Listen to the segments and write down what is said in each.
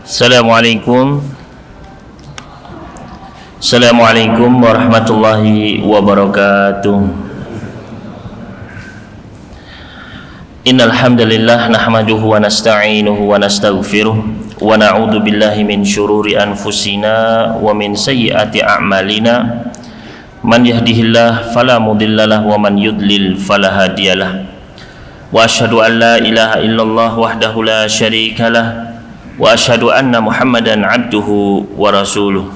Assalamualaikum warahmatullahi wabarakatuh. Innal hamdalillah nahmaduhu wa nasta'inuhu wa nastaghfiruh wa na'udzu billahi min syururi anfusina wa min sayyiati a'malina. Man yahdihillahu fala mudhillalah wa man yudlil fala hadiyalah. Wa asyhadu an la ilaha illallah wahdahu la syarikalah wa asyhadu anna Muhammadan abduhu wa rasuluh.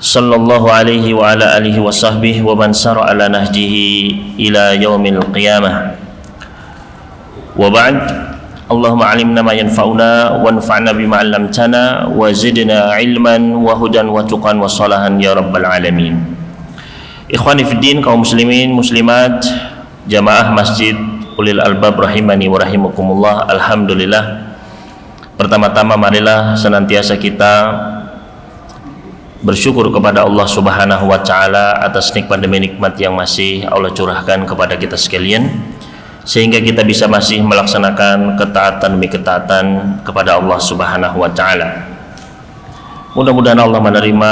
Sallallahu alaihi wa ala alihi wa sahbihi wa man sara ala nahjihi ila yaumil qiyamah. Wa ba'd. Allahumma alimna ma yanfa'una wa anfa'na bima 'allamtana wa zidna ilman wa hudan wa tuqan wa salahan ya rabbal alamin. Ikhwani fiddin, kaum muslimin muslimat, jamaah masjid ulil albab rahimani wa rahimakumullah. Alhamdulillah, pertama-tama marilah senantiasa kita bersyukur kepada Allah Subhanahu wa taala atas nikmat demi nikmat yang masih Allah curahkan kepada kita sekalian, sehingga kita bisa masih melaksanakan ketaatan demi ketaatan kepada Allah Subhanahu wa taala. Mudah-mudahan Allah menerima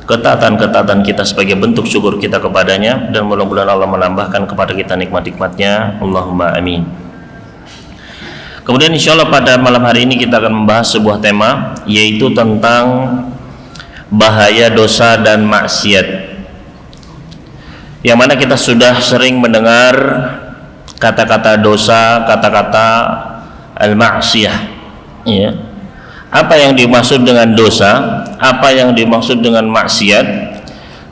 ketaatan-ketaatan kita sebagai bentuk syukur kita kepadanya, dan mudah-mudahan Allah menambahkan kepada kita nikmat-nikmatnya. Allahumma amin. Kemudian insyaallah pada malam hari ini kita akan membahas sebuah tema, yaitu tentang bahaya dosa dan maksiat, yang mana kita sudah sering mendengar kata-kata dosa, kata-kata al-ma'siyah, ya. Apa yang dimaksud dengan dosa, apa yang dimaksud dengan maksiat?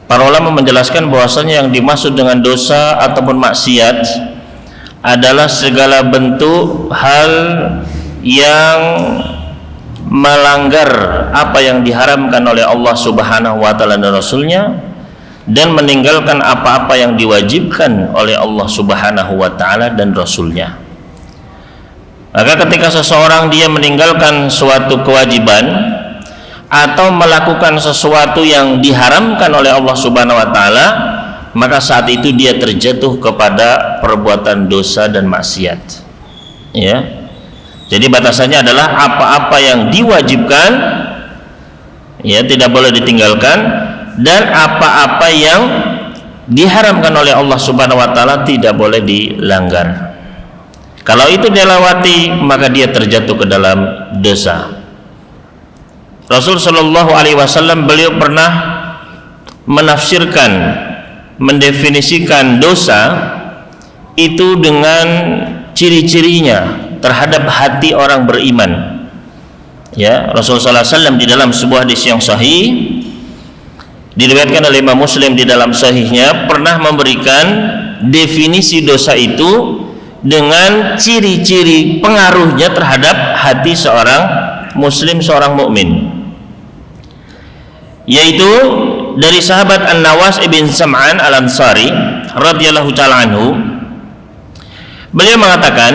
Para ulama menjelaskan bahwasanya yang dimaksud dengan dosa ataupun maksiat adalah segala bentuk hal yang melanggar apa yang diharamkan oleh Allah Subhanahu wa taala dan Rasulnya, dan meninggalkan apa-apa yang diwajibkan oleh Allah Subhanahu wa taala dan Rasulnya. Maka ketika seseorang dia meninggalkan suatu kewajiban atau melakukan sesuatu yang diharamkan oleh Allah Subhanahu wa taala, maka saat itu dia terjatuh kepada perbuatan dosa dan maksiat, ya. Jadi batasannya adalah apa-apa yang diwajibkan, ya, tidak boleh ditinggalkan, dan apa-apa yang diharamkan oleh Allah Subhanahu wa taala tidak boleh dilanggar. Kalau itu dilewati, maka dia terjatuh ke dalam dosa. Rasul sallallahu alaihi wasallam beliau pernah menafsirkan, mendefinisikan dosa itu dengan ciri-cirinya terhadap hati orang beriman. Ya, Rasulullah SAW di dalam sebuah hadis yang sahih, diriwayatkan oleh Imam Muslim di dalam sahihnya, pernah memberikan definisi dosa itu dengan ciri-ciri pengaruhnya terhadap hati seorang muslim, seorang mukmin, yaitu dari sahabat An-Nawas ibn Sam'an Al-Ansari radhiyallahu ta'ala anhu. Beliau mengatakan,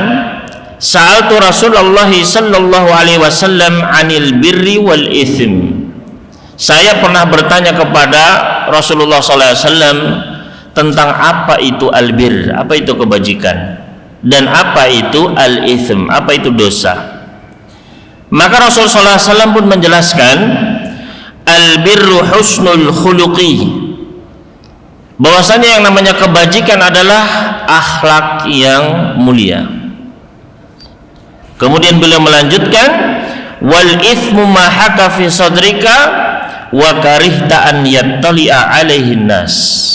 sa'altu Rasulullah sallallahu alaihi wasallam 'anil birri wal itsm. Saya pernah bertanya kepada Rasulullah sallallahu alaihi wasallam tentang apa itu albir, apa itu kebajikan, dan apa itu al-itsm, apa itu dosa. Maka Rasulullah sallallahu alaihi wasallam pun menjelaskan, albirru husnul khuluqi, bahwasanya yang namanya kebajikan adalah akhlak yang mulia. Kemudian beliau melanjutkan, wal itsmu ma haka fi sadrika wa karihta an yattali'a alaihin nas.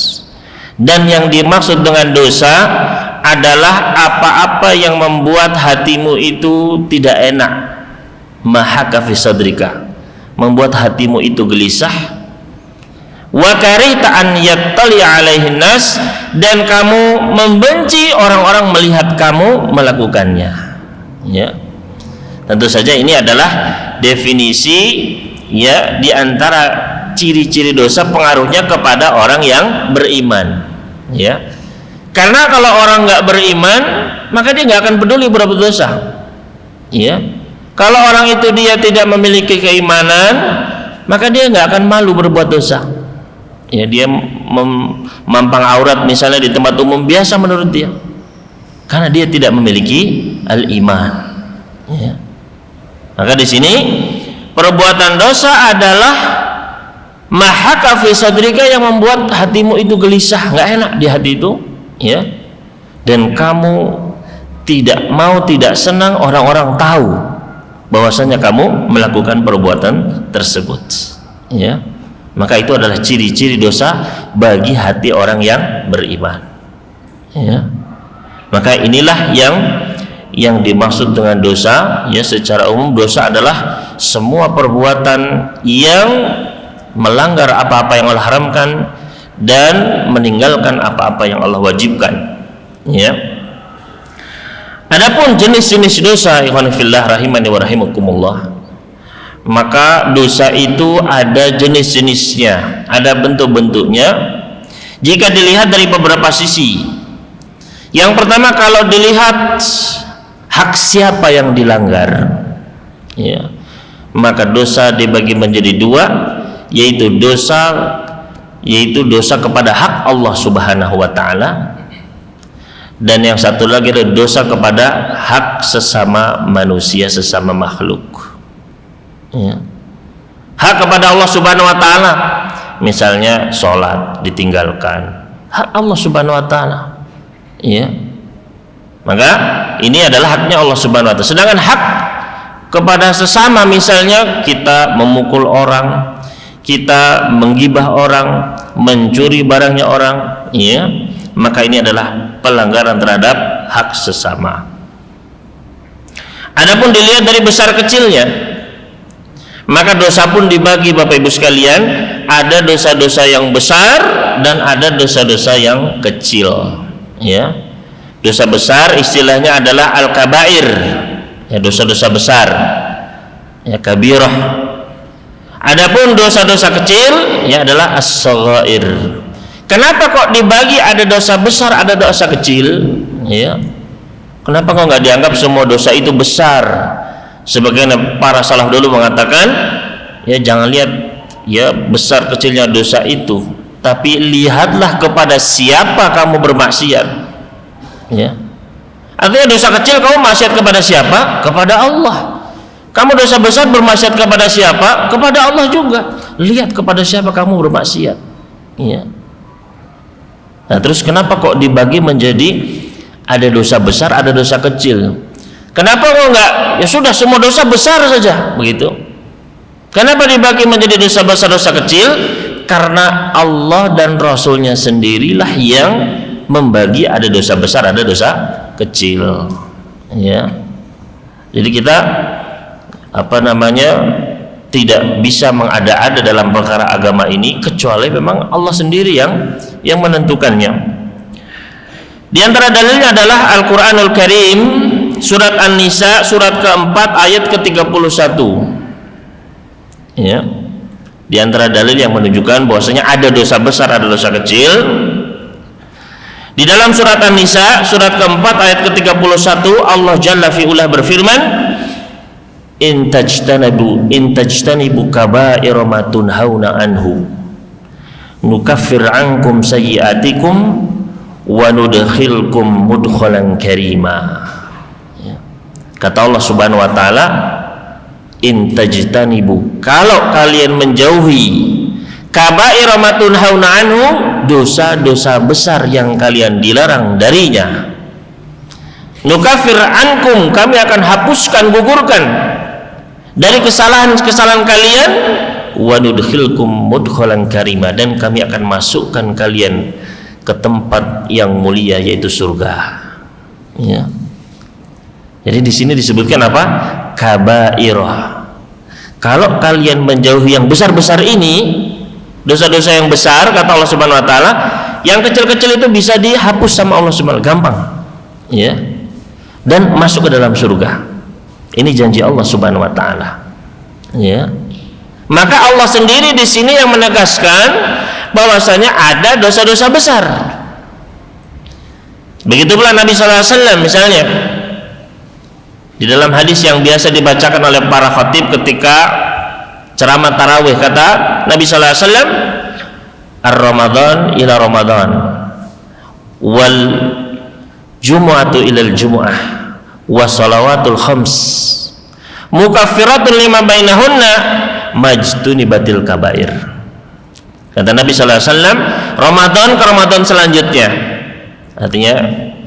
Dan yang dimaksud dengan dosa adalah apa-apa yang membuat hatimu itu tidak enak. Ma haka fi sadrika, membuat hatimu itu gelisah. Wa karihta an yattali'a alaihin nas, dan kamu membenci orang-orang melihat kamu melakukannya. Ya, tentu saja ini adalah definisi, ya, di antara ciri-ciri dosa pengaruhnya kepada orang yang beriman, ya. Karena kalau orang nggak beriman, maka dia nggak akan peduli berbuat dosa, ya. Kalau orang itu dia tidak memiliki keimanan, maka dia nggak akan malu berbuat dosa, Ya, dia memampang aurat misalnya di tempat umum, biasa menurut dia, karena dia tidak memiliki al-iman. Ya. Maka di sini perbuatan dosa adalah mahaka fi sadrika, yang membuat hatimu itu gelisah, nggak enak di hati itu, ya. Dan kamu tidak senang orang-orang tahu bahwasanya kamu melakukan perbuatan tersebut, ya. Maka itu adalah ciri-ciri dosa bagi hati orang yang beriman, ya. Maka inilah yang dimaksud dengan dosa, ya. Secara umum dosa adalah semua perbuatan yang melanggar apa-apa yang Allah haramkan dan meninggalkan apa-apa yang Allah wajibkan, ya. Adapun jenis-jenis dosa, ikhwan fillah rahimani wa rahimakumullah, maka dosa itu ada jenis-jenisnya, ada bentuk-bentuknya jika dilihat dari beberapa sisi. Yang pertama, kalau dilihat hak siapa yang dilanggar, ya, maka dosa dibagi menjadi dua, yaitu dosa kepada hak Allah Subhanahu wa taala, dan yang satu lagi adalah dosa kepada hak sesama manusia, sesama makhluk. Ya. Hak kepada Allah Subhanahu wa taala, misalnya sholat ditinggalkan, hak Allah Subhanahu wa taala, ya. Maka ini adalah haknya Allah Subhanahu wa taala. Sedangkan hak kepada sesama, misalnya kita memukul orang, kita menggibah orang, mencuri barangnya orang, ya, maka ini adalah pelanggaran terhadap hak sesama. Adapun dilihat dari besar kecilnya, maka dosa pun dibagi, Bapak Ibu sekalian, ada dosa-dosa yang besar dan ada dosa-dosa yang kecil, ya. Dosa besar istilahnya adalah al-kabair, ya, dosa-dosa besar, ya, kabirah. Adapun dosa-dosa kecil, ya, adalah as-saghair. Kenapa kok dibagi ada dosa besar, ada dosa kecil, ya? Kenapa kok nggak dianggap semua dosa itu besar? Sebagian para salaf dulu mengatakan, ya, jangan lihat, ya, besar kecilnya dosa itu, tapi lihatlah kepada siapa kamu bermaksiat, ya. Artinya dosa kecil kamu maksiat kepada siapa? Kepada Allah. Kamu dosa besar bermaksiat kepada siapa? Kepada Allah juga. Lihat kepada siapa kamu bermaksiat, ya. Nah, terus kenapa kok dibagi menjadi ada dosa besar, ada dosa kecil? Kenapa kok enggak, ya sudah semua dosa besar saja, begitu? Kenapa dibagi menjadi dosa besar, dosa kecil? Karena Allah dan Rasulnya sendirilah yang membagi ada dosa besar, ada dosa kecil, ya. Jadi kita tidak bisa mengada-ada dalam perkara agama ini, kecuali memang Allah sendiri yang menentukannya. Di antara dalilnya adalah Al-Qur'anul Karim, surat An-Nisa surat keempat ayat ke-31, ya. Di antara dalil yang menunjukkan bahwasanya ada dosa besar, ada dosa kecil, di dalam surat An-Nisa surat keempat ayat ke-31, Allah Jalla fi'ula berfirman, in tajtanibu kaba'ira ma tunhauna anhu nukaffir ankum sayyi'atikum wa nudkhilkum mudkhalan karima. Ya. Kata Allah Subhanahu wa taala, in tajtanibu, kalau kalian menjauhi kaba'ira ma tunhauna anhu, dosa-dosa besar yang kalian dilarang darinya, nukaffir ankum, kami akan hapuskan, gugurkan dari kesalahan-kesalahan kalian, wa nudkhilkum mudkhalan karima, dan kami akan masukkan kalian ke tempat yang mulia, yaitu surga, ya. Jadi di sini disebutkan apa? Kabairah. Kalau kalian menjauhi yang besar-besar ini, dosa-dosa yang besar, kata Allah Subhanahu wa taala, yang kecil-kecil itu bisa dihapus sama Allah Subhanahu wa taala, gampang, ya, dan masuk ke dalam surga. Ini janji Allah Subhanahu wa taala, ya. Maka Allah sendiri di sini yang menegaskan bahwasanya ada dosa-dosa besar. Begitu pula Nabi sallallahu alaihi wasallam, misalnya di dalam hadis yang biasa dibacakan oleh para khatib ketika ceramah tarawih, kata Nabi sallallahu alaihi wasallam, ar-Ramadan ila Ramadan wal jumu'atu ilal jumu'ah wa salawatul khams mukaffiratun lima bainahunna majtunibatil kabair. Kata Nabi sallallahu alaihi wasallam, Ramadan ke Ramadan selanjutnya, artinya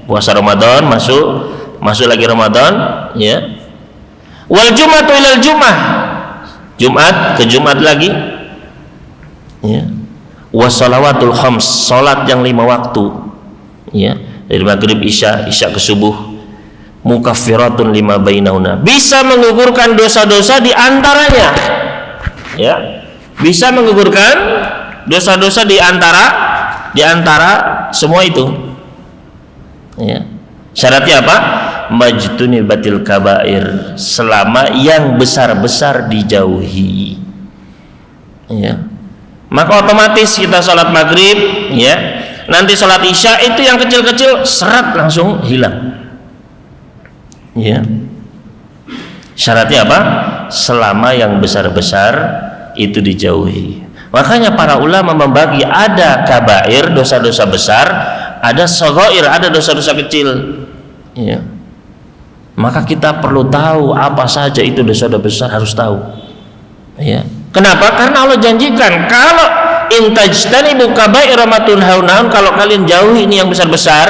puasa Ramadan masuk lagi Ramadan, ya. Wal jumu'atu ilal jumu'ah, Jumat ke Jumat lagi, ya. Wa salawatul khams, salat yang 5 waktu, ya, dari maghrib, isya ke subuh, mukaffiratun lima bainahunna, bisa menggugurkan dosa-dosa di antaranya, ya, bisa menggugurkan dosa-dosa di antara semua itu, ya. Syaratnya apa? Majtunibatil kabair, selama yang besar-besar dijauhi, ya. Maka otomatis kita sholat maghrib, ya, nanti sholat isya itu yang kecil-kecil serat langsung hilang, ya. Syaratnya apa? Selama yang besar-besar itu dijauhi. Makanya para ulama membagi, ada kabair, dosa-dosa besar, ada shaghair, ada dosa-dosa kecil, ya. Maka kita perlu tahu apa saja itu dosa-dosa besar, harus tahu, ya. Kenapa? Karena Allah janjikan, kalau intajtanibu kabaira ma tunhauna, kalau kalian jauhi ini yang besar-besar,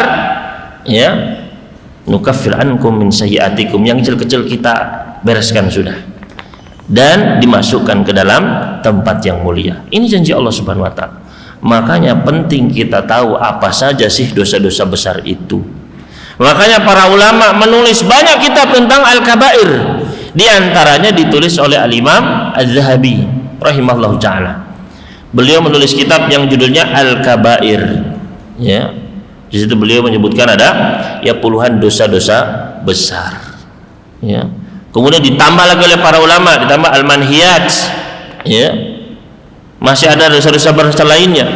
ya, nukaffir ankum min sayyiatikum, yang kecil-kecil kita bereskan sudah, dan dimasukkan ke dalam tempat yang mulia. Ini janji Allah Subhanahu wa taala. Makanya penting kita tahu apa saja sih dosa-dosa besar itu. Makanya para ulama menulis banyak kitab tentang al-kabair. Di antaranya ditulis oleh al-Imam Az-Zahabi rahimahullah ta'ala. Beliau menulis kitab yang judulnya Al-Kabair, ya. Di situ beliau menyebutkan ada, ya, puluhan dosa-dosa besar, ya. Kemudian ditambah lagi oleh para ulama, ditambah al-manhiyat, ya. Masih ada dosa-dosa besar lainnya.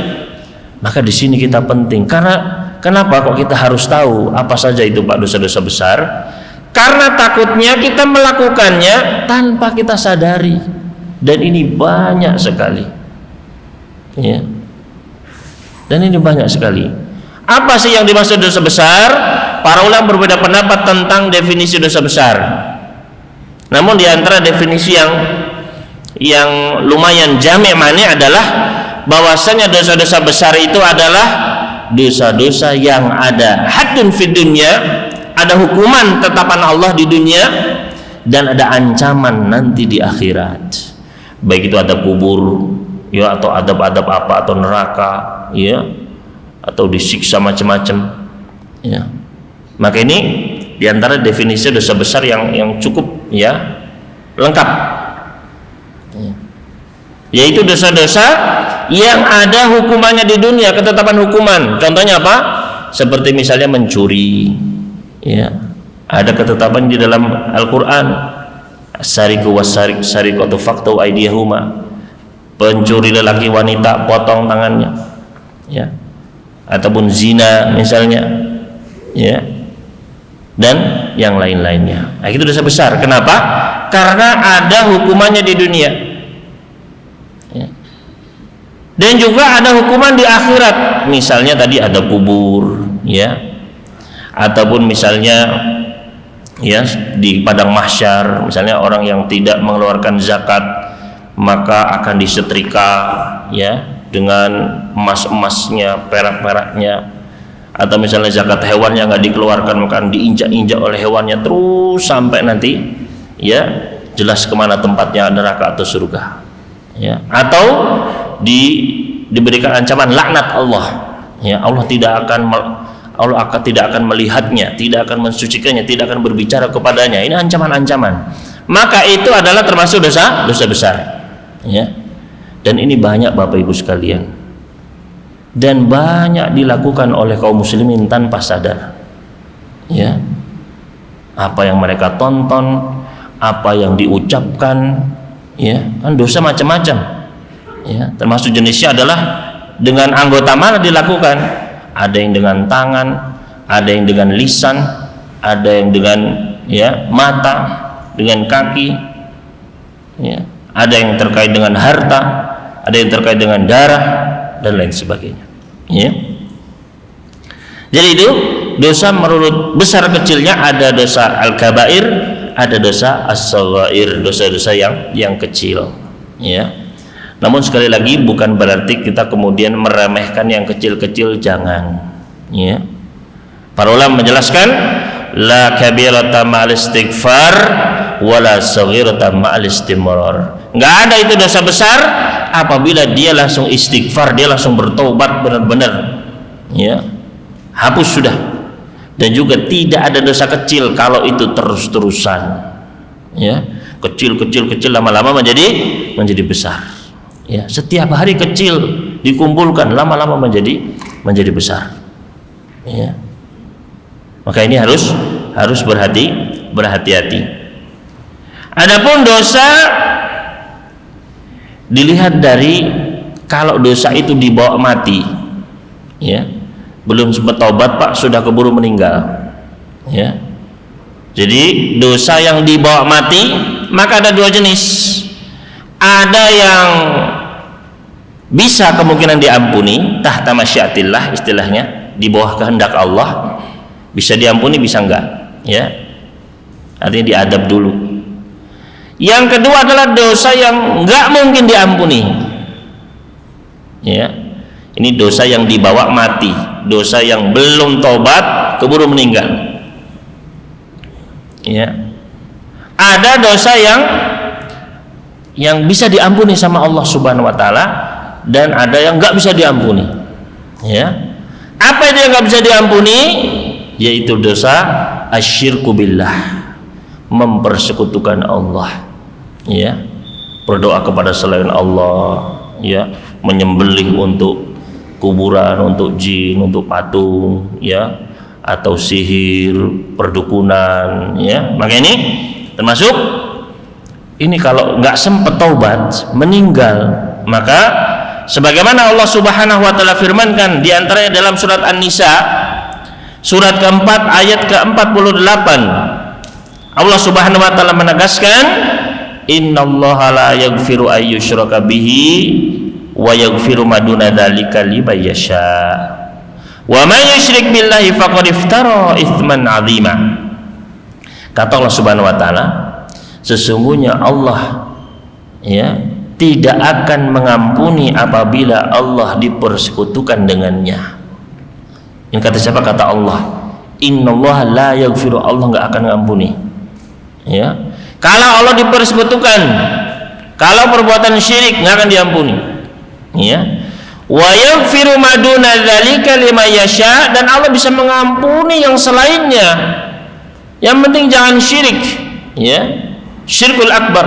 Maka di sini kita penting, karena kenapa kok kita harus tahu apa saja itu Pak dosa-dosa besar? Karena takutnya kita melakukannya tanpa kita sadari, dan ini banyak sekali, ya. Dan ini banyak sekali. Apa sih yang dimaksud dosa besar? Para ulama berbeda pendapat tentang definisi dosa besar. Namun di antara definisi yang lumayan jami' mani adalah bahwasanya dosa-dosa besar itu adalah dosa-dosa yang ada haddun fid dunya, ada hukuman tetapan Allah di dunia, dan ada ancaman nanti di akhirat, baik itu adab kubur, ya, atau adab-adab apa, atau neraka, ya, atau disiksa macam-macam, ya. Maka ini diantara definisi dosa besar yang cukup, ya, lengkap, ya. Yaitu dosa-dosa yang ada hukumannya di dunia, ketetapan hukuman. Contohnya apa? Seperti misalnya mencuri, ya, ada ketetapan di dalam Al-Quran, as-sariqu was-sariqatu faqtu aydiyahuma, pencuri lelaki wanita potong tangannya, ya. Ataupun zina misalnya, ya, dan yang lain-lainnya. Nah, itu dosa besar. Kenapa? Karena ada hukumannya di dunia, ya. Dan juga ada hukuman di akhirat. Misalnya tadi ada kubur, ya, ataupun misalnya, ya, di padang mahsyar, misalnya orang yang tidak mengeluarkan zakat maka akan disetrika, ya, dengan emas-emasnya, perak-peraknya. Atau misalnya zakat hewan yang nggak dikeluarkan maka diinjak-injak oleh hewannya terus sampai nanti, ya, jelas kemana tempatnya, neraka atau surga, ya. Atau diberikan ancaman laknat Allah, ya. Allah tidak akan melihatnya, tidak akan mensucikannya, tidak akan berbicara kepadanya. Ini ancaman-ancaman. Maka itu adalah termasuk dosa besar, ya. Dan ini banyak Bapak Ibu sekalian, dan banyak dilakukan oleh kaum muslimin tanpa sadar, ya. Apa yang mereka tonton, apa yang diucapkan, ya, kan dosa macam-macam, ya. Termasuk jenisnya adalah dengan anggota mana dilakukan. Ada yang dengan tangan, ada yang dengan lisan, ada yang dengan, ya, mata, dengan kaki, ya. Ada yang terkait dengan harta, ada yang terkait dengan darah, dan lain sebagainya. Ya. Jadi itu dosa menurut besar kecilnya, ada dosa al-kabair, ada dosa as-saghair, dosa-dosa yang kecil. Ya. Namun sekali lagi bukan berarti kita kemudian meremehkan yang kecil-kecil, jangan. Ya. Para ulama menjelaskan la kabirata ma'al istighfar wala saghirata ma'al istimrar. Enggak ada itu dosa besar apabila dia langsung istighfar, dia langsung bertobat benar-benar. Ya. Hapus sudah. Dan juga tidak ada dosa kecil kalau itu terus-terusan. Ya. Kecil lama-lama menjadi besar. Ya, setiap hari kecil dikumpulkan, lama-lama menjadi besar. Ya. Maka ini harus berhati-hati. Adapun dosa dilihat dari kalau dosa itu dibawa mati, ya, belum sempat taubat Pak, sudah keburu meninggal. Ya. Jadi dosa yang dibawa mati maka ada dua jenis. Ada yang bisa kemungkinan diampuni, tahta masyiatillah istilahnya, di bawah kehendak Allah, bisa diampuni bisa enggak, ya. Artinya diadab dulu. Yang kedua adalah dosa yang enggak mungkin diampuni. Ya. Ini dosa yang dibawa mati, dosa yang belum tobat keburu meninggal. Ya. Ada dosa yang bisa diampuni sama Allah Subhanahu wa taala, dan ada yang enggak bisa diampuni. Ya. Apa itu yang enggak bisa diampuni? Yaitu dosa asyirku billah, mempersekutukan Allah. Ya. Berdoa kepada selain Allah, ya, menyembelih untuk kuburan, untuk jin, untuk patung, ya, atau sihir, perdukunan, ya. Maka ini termasuk ini kalau nggak sempat taubat meninggal, maka sebagaimana Allah Subhanahu wa taala firmankan di antaranya dalam surat An-Nisa surat keempat ayat ke-48, Allah Subhanahu wa taala menegaskan, innallaha la yaghfiru ay yushraka bihi wa yaghfiru ma duna dzalika liman yasha wa man yusyrik billahi faqad iftara itsman 'azima. Kata Allah Subhanahu wa taala, sesungguhnya Allah, ya, tidak akan mengampuni apabila Allah dipersekutukan dengannya. Ini kata siapa? Kata Allah. Innallaha la yaghfiru, Allah nggak akan mengampuni. Ya. Kalau Allah dipersekutukan, kalau perbuatan syirik nggak akan diampuni. Ya. Wa yaghfiru ma duna dzalika liman yasha, dan Allah bisa mengampuni yang selainnya. Yang penting jangan syirik. Ya. Syirkul akbar.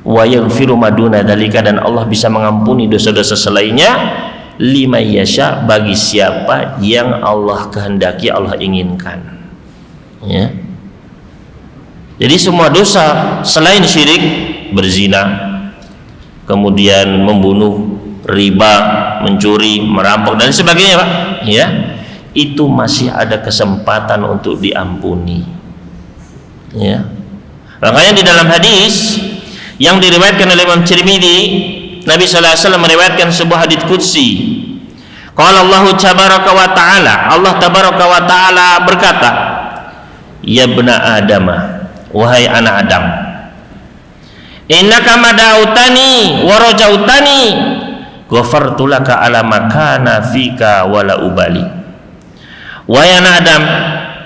Wa yaghfiru ma duna dzalika, dan Allah bisa mengampuni dosa-dosa selainnya liman yasha, bagi siapa yang Allah kehendaki, Allah inginkan. Ya. Jadi semua dosa selain syirik, berzina, kemudian membunuh, riba, mencuri, merampok dan sebagainya, Pak, ya, itu masih ada kesempatan untuk diampuni. Ya. Makanya di dalam hadis yang diriwayatkan oleh Imam Tirmidzi, Nabi sallallahu alaihi wasallam meriwayatkan sebuah hadis qudsi. Qala Allah tabaraka wa taala, Allah tabaraka wa taala berkata, ya ibna Adam, wahai anak Adam, innaka madautani wa rajautani ghafartu laka ala makana fika wala ubali. Wahai anak Adam,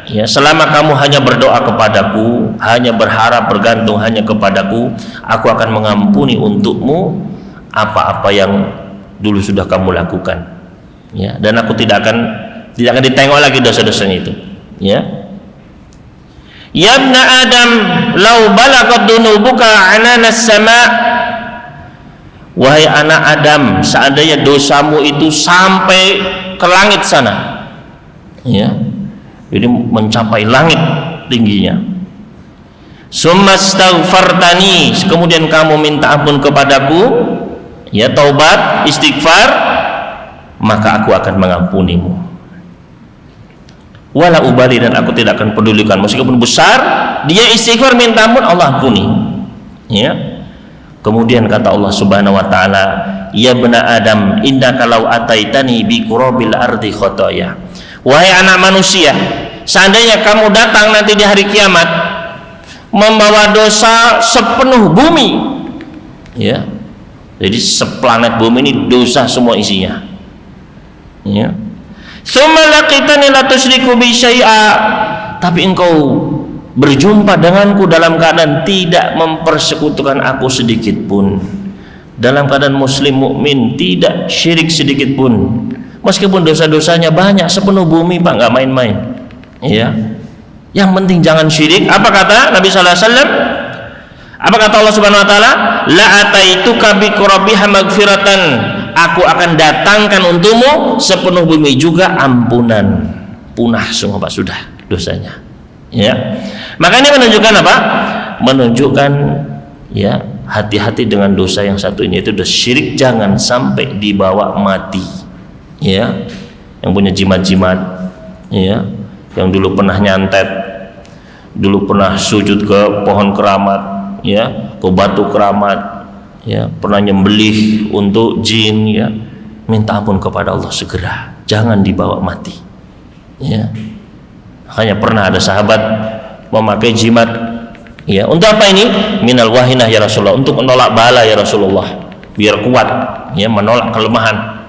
ya, selama kamu hanya berdoa kepadaku, hanya berharap bergantung hanya kepadaku, aku akan mengampuni untukmu apa-apa yang dulu sudah kamu lakukan. Ya, dan aku tidak akan ditengok lagi dosa-dosanya itu. Ya. Ya ibna Adam, law balagat dunubuka ananas sama. Wahai anak Adam, seandainya dosamu itu sampai ke langit sana. Ya. Jadi mencapai langit tingginya. Summastaghfartani, kemudian kamu minta ampun kepadaku, ya, taubat, istighfar, maka aku akan mengampunimu. Wala ubali, dan aku tidak akan pedulikan, meskipun besar dia istighfar minta ampun, Allah ampuni. Ya. Kemudian kata Allah Subhanahu wa taala, ya bena Adam, innaka law ataitani bi qurabil ardi khotoya. Wahai anak manusia, seandainya kamu datang nanti di hari kiamat membawa dosa sepenuh bumi, ya, jadi seplanet bumi ini dosa semua isinya, ya. Tsumma laqitani la tusyriku bi syai'a, tapi engkau berjumpa denganku dalam keadaan tidak mempersekutukan aku sedikit pun, dalam keadaan muslim mukmin, tidak syirik sedikit pun, meskipun dosa-dosanya banyak sepenuh bumi Pak, nggak main-main, ya. Yang penting jangan syirik. Apa kata Nabi sallallahu alaihi wasallam? Apa kata Allah Subhanahu wa taala? La ataituka bi qurabiha magfiratan, aku akan datangkan untukmu sepenuh bumi juga ampunan. Punah semua Pak sudah dosanya, ya. Maka ini menunjukkan apa? Menunjukkan, ya, hati-hati dengan dosa yang satu ini, itu dosa syirik, jangan sampai dibawa mati, ya. Yang punya jimat-jimat, ya, yang dulu pernah nyantet, dulu pernah sujud ke pohon keramat, ya, ke batu keramat, ya, pernah nyembelih untuk jin, ya, minta ampun kepada Allah segera, jangan dibawa mati, ya. Makanya pernah ada sahabat memakai jimat, ya, untuk apa ini? Minal wahinah ya Rasulullah, untuk menolak bala ya Rasulullah, biar kuat, ya, menolak kelemahan,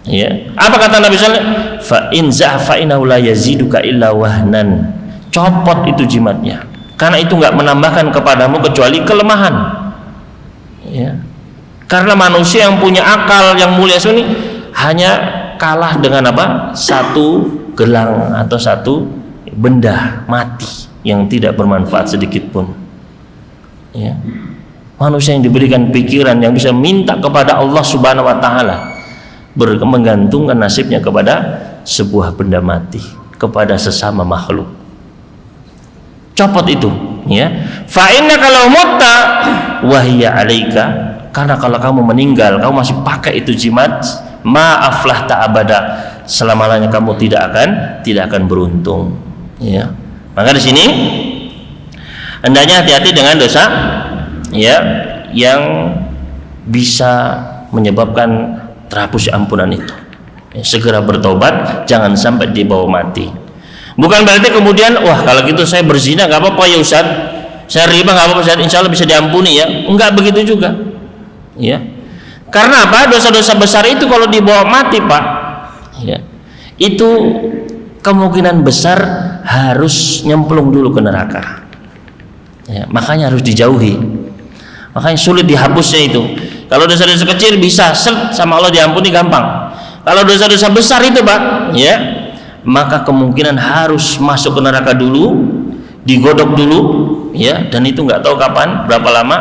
ya. Apa kata Nabi sallallahu alaihi wasallam? Fa in za'fa innahu la yaziduka illa wahnan, copot itu jimatnya, karena itu enggak menambahkan kepadamu kecuali kelemahan, ya. Karena manusia yang punya akal yang mulia ini hanya kalah dengan apa? Satu gelang atau satu benda mati yang tidak bermanfaat sedikit pun, ya. Manusia yang diberikan pikiran yang bisa minta kepada Allah Subhanahu wa taala, menggantungkan nasibnya kepada sebuah benda mati, kepada sesama makhluk. Copot itu, ya. Fa innaka law mutta wa hiya 'alaika, karena kalau kamu meninggal kamu masih pakai itu jimat, ma aflahta abada, selama-lamanya kamu tidak akan beruntung, ya. Maka di sini hendaknya hati-hati dengan dosa, ya, yang bisa menyebabkan terhapus ampunan itu, ya, segera bertobat, jangan sampai dibawa mati. Bukan berarti kemudian, wah kalau gitu saya berzina nggak apa-apa ya Ustaz, saya riba nggak apa-apa Ustaz, insya Allah bisa diampuni, ya. Enggak begitu juga, ya. Karena apa? Dosa-dosa besar itu kalau dibawa mati Pak, ya, itu kemungkinan besar harus nyemplung dulu ke neraka, ya. Makanya harus dijauhi, makanya sulit dihapusnya itu. Kalau dosa-dosa kecil bisa sama Allah diampuni gampang. Kalau dosa-dosa besar itu Pak, ya, maka kemungkinan harus masuk ke neraka dulu, digodok dulu, ya, dan itu nggak tahu kapan, berapa lama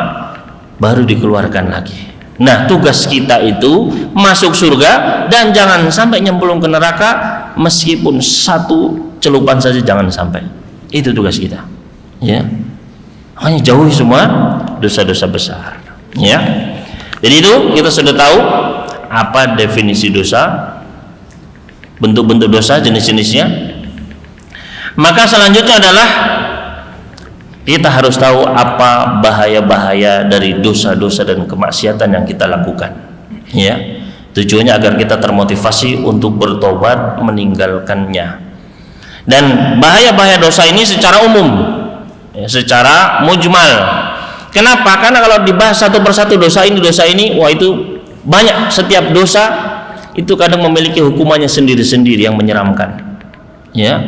baru dikeluarkan lagi. Nah, tugas kita itu masuk surga dan jangan sampai nyemplung ke neraka, meskipun satu celupan saja jangan sampai. Itu tugas kita, ya. Hanya jauhi semua dosa-dosa besar, ya. Jadi itu kita sudah tahu apa definisi dosa, bentuk-bentuk dosa, jenis-jenisnya. Maka selanjutnya adalah kita harus tahu apa bahaya-bahaya dari dosa-dosa dan kemaksiatan yang kita lakukan, ya. Tujuannya agar kita termotivasi untuk bertobat meninggalkannya. Dan bahaya-bahaya dosa ini secara umum, ya, secara mujmal. Kenapa? Karena kalau dibahas satu persatu dosa ini, wah itu banyak. Setiap dosa itu kadang memiliki hukumannya sendiri-sendiri yang menyeramkan, ya.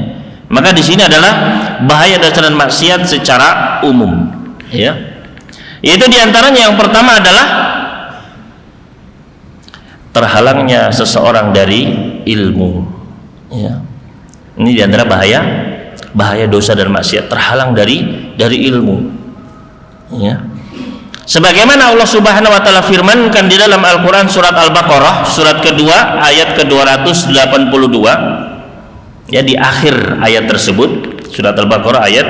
Maka di sini adalah bahaya dosa dan maksiat secara umum, ya. Yaitu diantaranya yang pertama adalah terhalangnya seseorang dari ilmu, ya. Ini diantara bahaya dosa dan maksiat, terhalang dari ilmu, ya. Sebagaimana Allah Subhanahu wa taala firmankan di dalam Al-Qur'an surat Al-Baqarah surat kedua ayat ke-282, ya, di akhir ayat tersebut, surat Al-Baqarah ayat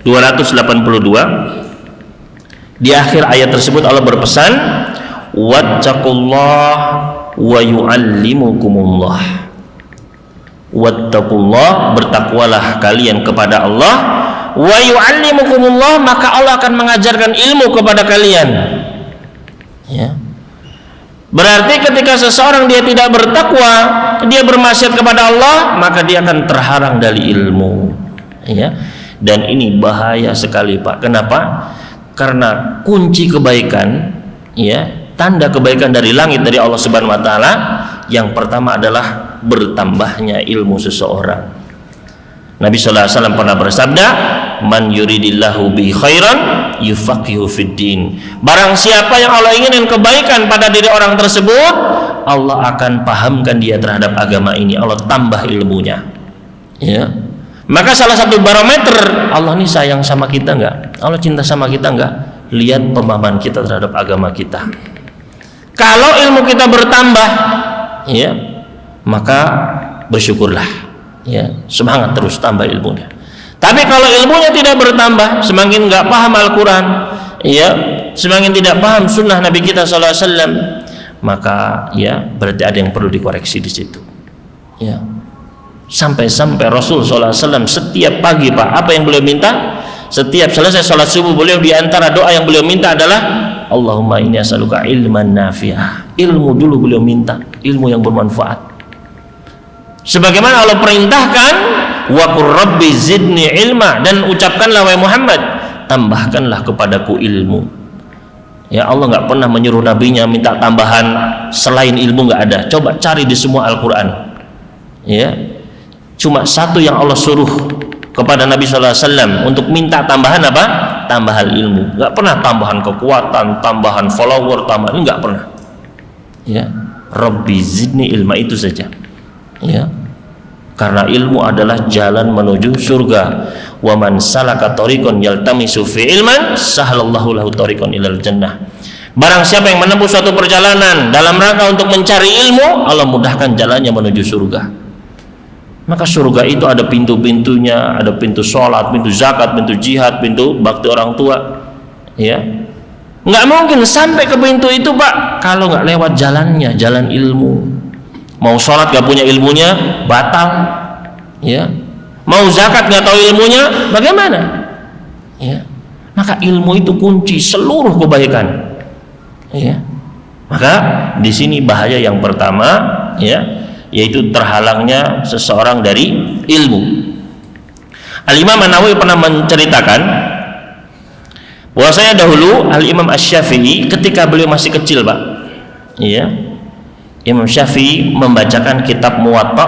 282, di akhir ayat tersebut Allah berpesan, wattaqullah wa yu'allimukumullah. Wattaqullah, bertakwalah kalian kepada Allah, wa yu'allimukumullah, maka Allah akan mengajarkan ilmu kepada kalian, ya. Berarti ketika seseorang dia tidak bertakwa, dia bermaksiat kepada Allah, maka dia akan terhalang dari ilmu, ya. Dan ini bahaya sekali, Pak. Kenapa? Karena kunci kebaikan, ya, tanda kebaikan dari langit dari Allah Subhanahu wa taala, yang pertama adalah bertambahnya ilmu seseorang. Nabi sallallahu alaihi wasallam pernah bersabda, "Man yuridillahu bi khairan yufaqihu fid din." Barang siapa yang Allah inginin kebaikan pada diri orang tersebut, Allah akan pahamkan dia terhadap agama ini. Allah tambah ilmunya. Ya. Maka salah satu barometer Allah ini sayang sama kita enggak? Allah cinta sama kita enggak? Lihat pemahaman kita terhadap agama kita. Kalau ilmu kita bertambah, ya, maka bersyukurlah. Ya, semangat terus tambah ilmunya. Tapi kalau ilmunya tidak bertambah, semakin nggak paham Al-Quran, ya, semakin tidak paham Sunnah Nabi kita Sallallahu Alaihi Wasallam, maka ya berarti ada yang perlu dikoreksi di situ. Ya, sampai-sampai Rasul Sallallahu Alaihi Wasallam setiap pagi, Pak, apa yang beliau minta? Setiap selesai sholat subuh, beliau di antara doa yang beliau minta adalah Allahumma inni as'aluka ilman nafi'ah. Ilmu dulu beliau minta, ilmu yang bermanfaat. Sebagaimana Allah perintahkan, wa qur rabbi zidni ilma, dan ucapkanlah wahai Muhammad, tambahkanlah kepadaku ilmu. Ya, Allah nggak pernah menyuruh nabinya minta tambahan selain ilmu, nggak ada. Coba cari di semua Al-Quran. Ya, cuma satu yang Allah suruh kepada Nabi Sallallahu Alaihi Wasallam untuk minta tambahan apa? Tambahan ilmu. Nggak pernah tambahan kekuatan, tambahan follower, tambahan, nggak pernah. Ya, Rabbi zidni ilma, itu saja. Ya, karena ilmu adalah jalan menuju surga. Wa man salaka tariqan yaltamisu fi ilman sahalallahu lahu tariqan ilal jannah. Barang siapa yang menempuh suatu perjalanan dalam rangka untuk mencari ilmu, Allah mudahkan jalannya menuju surga. Maka surga itu ada pintu-pintunya, ada pintu sholat, pintu zakat, pintu jihad, pintu bakti orang tua. Ya, nggak mungkin sampai ke pintu itu, Pak, kalau nggak lewat jalannya, jalan ilmu. Mau sholat gak punya ilmunya, batal. Ya, mau zakat gak tahu ilmunya, bagaimana? Ya, maka ilmu itu kunci seluruh kebaikan. Ya, maka di sini bahaya yang pertama, ya, yaitu terhalangnya seseorang dari ilmu. Al-Imam An-Nawawi pernah menceritakan bahwasanya dahulu Al-Imam Asy-Syafi'i ketika beliau masih kecil, Pak, ya, Imam Syafi'i membacakan kitab Muwatta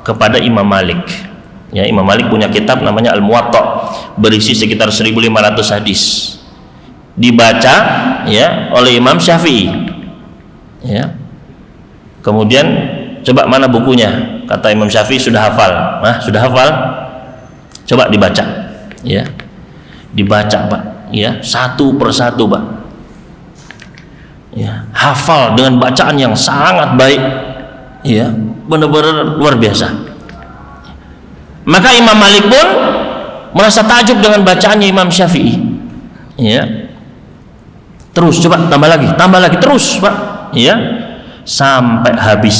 kepada Imam Malik. Ya, Imam Malik punya kitab namanya Al-Muwatta, berisi sekitar 1500 hadis. Dibaca, ya, oleh Imam Syafi'i. Ya. Kemudian coba mana bukunya? Kata Imam Syafi'i sudah hafal. Nah, sudah hafal? Coba dibaca. Ya. Dibaca, Pak. Ya, satu persatu, Pak. Ya, hafal dengan bacaan yang sangat baik, ya, benar-benar luar biasa. Maka Imam Malik pun merasa takjub dengan bacaannya Imam Syafi'i. Ya, terus coba tambah lagi terus, Pak, ya, sampai habis.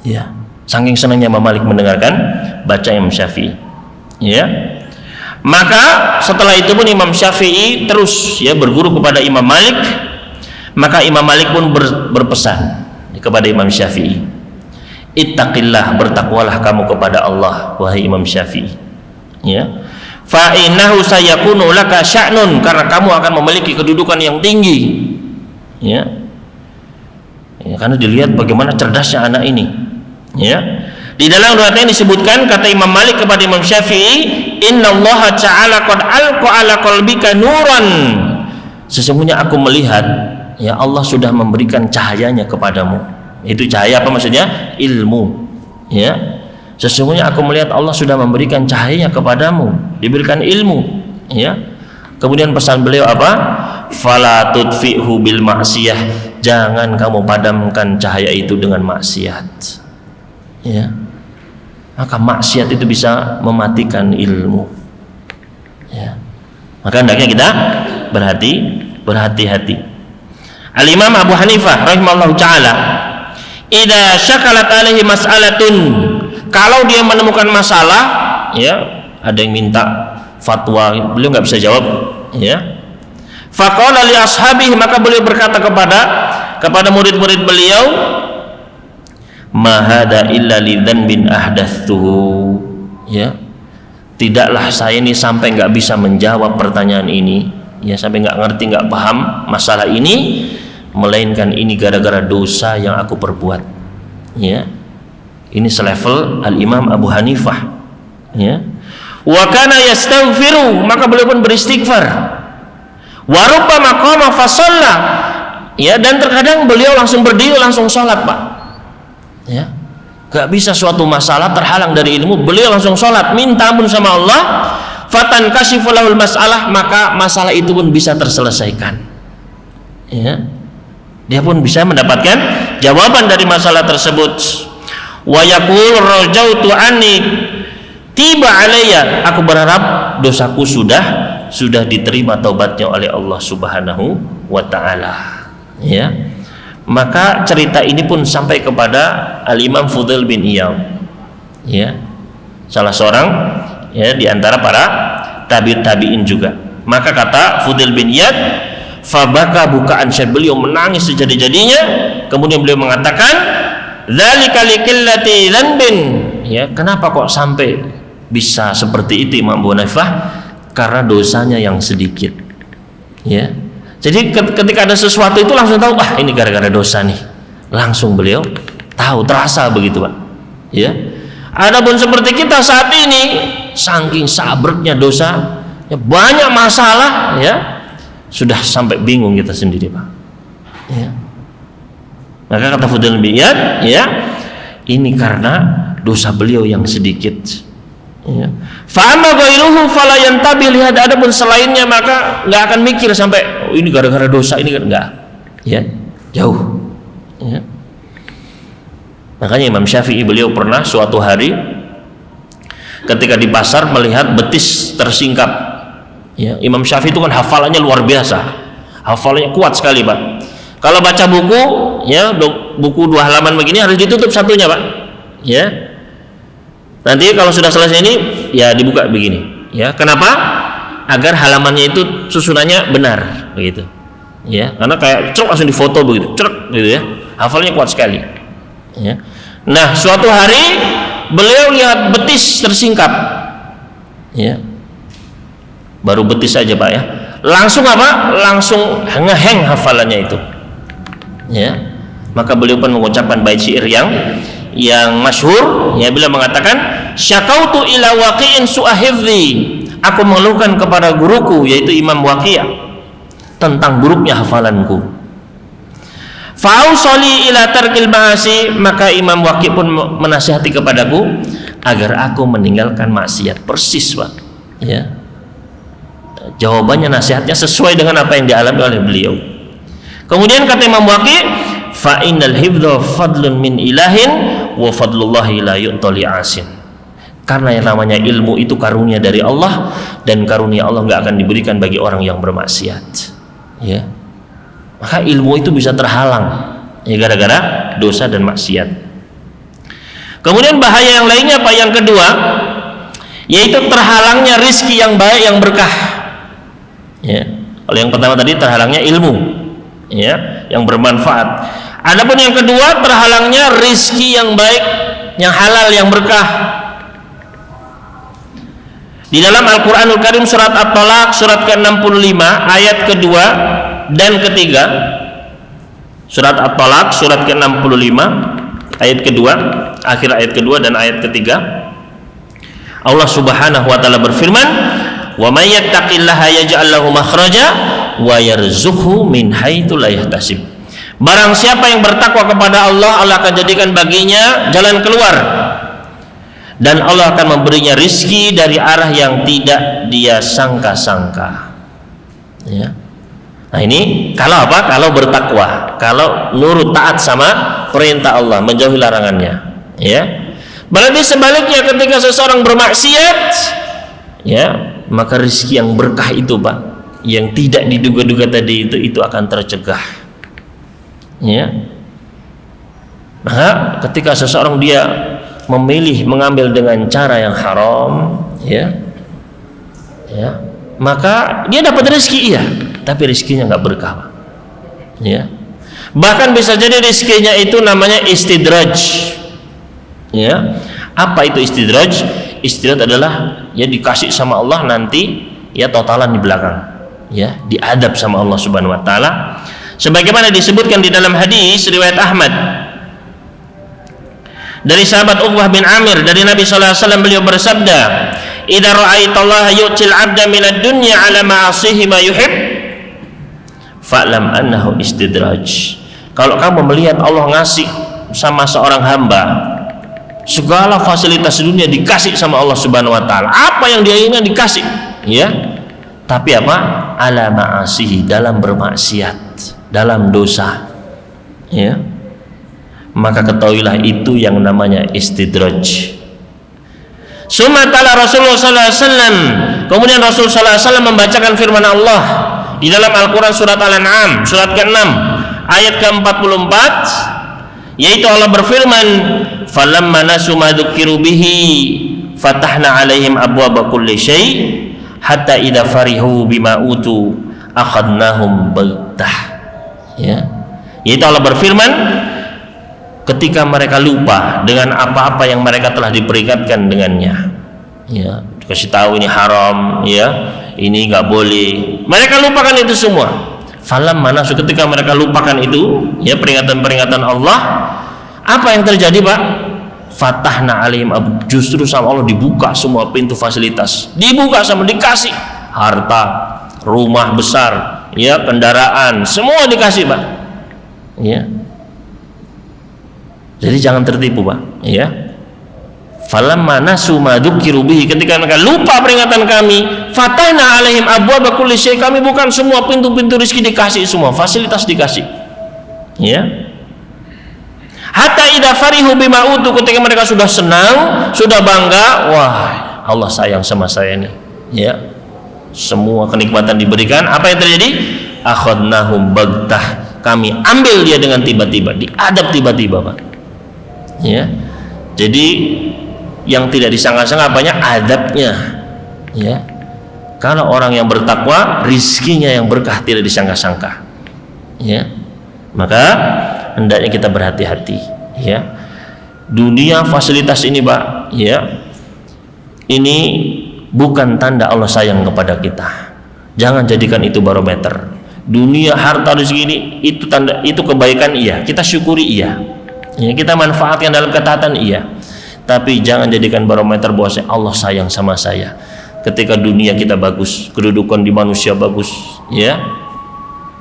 Ya, saking senangnya Imam Malik mendengarkan baca Imam Syafi'i. Ya, maka setelah itu pun Imam Syafi'i terus, ya, berguru kepada Imam Malik. Maka Imam Malik pun berpesan kepada Imam Syafi'i, ittaqillah, bertakwalah kamu kepada Allah wahai Imam Syafi'i. Ya, fa innahu sayakunu laka sya'nun, karena kamu akan memiliki kedudukan yang tinggi. Ya, ya, karena dilihat bagaimana cerdasnya anak ini. Ya, di dalam riwayat ini disebutkan, kata Imam Malik kepada Imam Syafi'i, innallaha ta'ala qad alqa ala qalbika nuran, sesungguhnya aku melihat, ya, Allah sudah memberikan cahayanya kepadamu. Itu cahaya apa maksudnya? Ilmu. Ya, sesungguhnya aku melihat Allah sudah memberikan cahayanya kepadamu, diberikan ilmu. Ya, kemudian pesan beliau apa? Fala tudfi'hu bil ma'siyah, jangan kamu padamkan cahaya itu dengan maksiat. Ya, maka maksiat itu bisa mematikan ilmu. Ya, maka hendaknya kita berhati-hati. Al-Imam Abu Hanifah rahimahullah ta'ala, idza syakalat alaihi mas'alatun, kalau dia menemukan masalah, ya, ada yang minta fatwa, beliau nggak bisa jawab, ya, faqala li ashabihi, maka beliau berkata kepada kepada murid-murid beliau, ma hada illa lidzanbin ahdatsuhu, ya, tidaklah saya ini sampai nggak bisa menjawab pertanyaan ini, ya, sampai nggak ngerti, nggak paham masalah ini, melainkan ini gara-gara dosa yang aku perbuat, ya. Ini selevel Al-Imam Abu Hanifah, ya. Wa kana yastaghfiru, maka beliau pun beristighfar. Wa rubbama qama fa shalla, ya, dan terkadang beliau langsung berdiri langsung sholat, Pak, ya. Gak bisa suatu masalah terhalang dari ilmu, beliau langsung sholat, minta ampun sama Allah, fatan kasifulahul masalah, maka masalah itu pun bisa terselesaikan, ya. Dia pun bisa mendapatkan jawaban dari masalah tersebut. Wa yaqul rajautu anni tiba alayya, aku berharap dosaku sudah diterima taubatnya oleh Allah Subhanahu wa taala, ya. Maka cerita ini pun sampai kepada Al-Imam Fudail bin Iyad, ya, salah seorang, ya, di antara para tabi'in juga. Maka kata Fudail bin Iyad, fabaka bukaan syed, beliau menangis sejadi-jadinya, kemudian beliau mengatakan, dzalika liqillati dzanbin, ya, kenapa kok sampai bisa seperti itu Imam Abu Hanifah? Karena dosanya yang sedikit, ya. Jadi ketika ada sesuatu itu langsung tahu, ah ini gara-gara dosa nih, langsung beliau tahu, terasa begitu, Pak, ya. Adapun seperti kita saat ini, saking sabreknya dosa, ya, banyak masalah, ya, sudah sampai bingung kita sendiri, Pak, ya. Maka kata Fudail bin Iyad, ya, ini karena dosa beliau yang sedikit, ya. Fa amma ghairuhu fala yantabi lihat, adapun selainnya maka nggak akan mikir sampai, oh, ini gara-gara dosa ini, kan enggak, ya, jauh, ya. Makanya Imam Syafi'i, beliau pernah suatu hari ketika di pasar melihat betis tersingkap, ya. Imam Syafi'i itu kan hafalannya luar biasa, hafalannya kuat sekali, Pak. Kalau baca buku, ya, buku 2 halaman begini harus ditutup satunya, Pak, ya. Nanti kalau sudah selesai ini, ya, dibuka begini, ya. Kenapa? Agar halamannya itu susunannya benar, begitu, ya. Karena kayak ceruk langsung difoto begitu, ceruk, gitu, ya. Hafalnya kuat sekali, ya. Nah, suatu hari beliau lihat betis tersingkap, ya. Baru betis saja, Pak, ya. Langsung apa? Langsung ngeheng hafalannya itu, ya. Maka beliau pun mengucapkan bait syair yang masyhur, ya, beliau mengatakan, syakautu ila waqi'in su'ahifzi, aku mengeluhkan kepada guruku yaitu Imam Waqi' tentang buruknya hafalanku. Fa'ausali ila tarkil ma'asi, maka Imam Waqi' pun menasihati kepadaku agar aku meninggalkan maksiat. Persis, Pak, ya. Jawabannya, nasihatnya sesuai dengan apa yang dialami oleh beliau. Kemudian kata Imam Waqi', fa innal hifdha fadlun min ilahin wa fadlullahi la yu'tali asin, karena yang namanya ilmu itu karunia dari Allah, dan karunia Allah nggak akan diberikan bagi orang yang bermaksiat, ya. Maka ilmu itu bisa terhalang, ya, gara-gara dosa dan maksiat. Kemudian bahaya yang lainnya, Pak, yang kedua, yaitu terhalangnya rizki yang baik yang berkah, ya. Kalau yang pertama tadi terhalangnya ilmu, ya, yang bermanfaat. Adapun yang kedua, terhalangnya rizki yang baik, yang halal, yang berkah. Di dalam Al-Quranul Karim surat At-Talaq surat ke-65 ayat kedua dan ketiga, surat At-Talaq surat ke-65 ayat kedua, akhir ayat kedua dan ayat ketiga, Allah Subhanahu wa taala berfirman, wa may yattaqillaha yaj'al lahu makhraja wa yarzuqhu min haitsu la yahtasib. Barang siapa yang bertakwa kepada Allah, Allah akan jadikan baginya jalan keluar, dan Allah akan memberinya rizki dari arah yang tidak dia sangka-sangka, ya. Nah, ini kalau apa? Kalau bertakwa, kalau nurut taat sama perintah Allah, menjauhi larangannya, ya. Berarti sebaliknya, ketika seseorang bermaksiat, ya, maka rizki yang berkah itu, Pak, yang tidak diduga-duga tadi itu akan tercegah, ya. Maka ketika seseorang dia memilih mengambil dengan cara yang haram, ya, maka dia dapat rezeki, iya, tapi rezekinya nggak berkah, ya. Bahkan bisa jadi rizkinya itu namanya istidraj. Ya, apa itu istidraj? Istidraj adalah ya dikasih sama Allah nanti ya totalan di belakang, ya diadab sama Allah Subhanahu wa taala. Sebagaimana disebutkan di dalam hadis riwayat Ahmad dari sahabat Uqbah bin Amir dari Nabi sallallahu alaihi wasallam, beliau bersabda, "Idza ra'aitallaha yu'til 'abda minad dunya 'ala ma'asihi ma yuhib, fa'lam annahu istidraj." Kalau kamu melihat Allah ngasih sama seorang hamba segala fasilitas dunia, dikasih sama Allah Subhanahu wa taala, apa yang dia inginkan dikasih, ya. Tapi apa? Ala ma'asihi, dalam bermaksiat, dalam dosa, ya. Maka ketahuilah itu yang namanya istidraj. Summa ta'ala Rasulullah sallallahu alaihi wasallam, kemudian Rasul sallallahu alaihi wasallam membacakan firman Allah di dalam Al-Qur'an surat Al-An'am surat ke-6 ayat ke-44, yaitu Allah berfirman, falamma nasu ma dzukiru bihi fatahna alaihim abwaaba kulli syai' hatta idza farihu bima utu akhadnahum baghtah. Ya, yaitu Allah berfirman, ketika mereka lupa dengan apa-apa yang mereka telah diperingatkan dengannya, ya kasih tahu ini haram, ya ini nggak boleh, mereka lupakan itu semua. Falam mana ketika mereka lupakan itu, ya peringatan-peringatan Allah, apa yang terjadi, Pak? Fatahna alaihim, justru sama Allah dibuka semua pintu fasilitas, dibuka sama, dikasih harta, rumah besar, ya kendaraan, semua dikasih, Pak. Ya. Jadi jangan tertipu, Pak. Ya. Falamma nasu ma dzukiru bihi, ketika mereka lupa peringatan kami, fatahna alaihim abwaaba kulli syai', kami bukan semua pintu-pintu rezeki, dikasih semua, fasilitas dikasih. Ya. Hatta idza farihu bima utu, ketika mereka sudah senang, sudah bangga, wah, Allah sayang sama saya ini. Ya. Semua kenikmatan diberikan, apa yang terjadi? Akhadnahum baghtah, kami ambil dia dengan tiba-tiba, diadab tiba-tiba, Pak. Ya. Jadi yang tidak disangka-sangka banyak adabnya, ya. Kalau orang yang bertakwa, rizkinya yang berkah tidak disangka-sangka, ya. Maka hendaknya kita berhati-hati, ya. Dunia fasilitas ini, Pak, ya, ini bukan tanda Allah sayang kepada kita. Jangan jadikan itu barometer. Dunia, harta, rezeki ini itu tanda, itu kebaikan, iya, kita syukuri, iya, ya, kita manfaatkan dalam ketaatan, iya. Tapi jangan jadikan barometer bahwa Allah sayang sama saya. Ketika dunia kita bagus, kedudukan di manusia bagus, ya,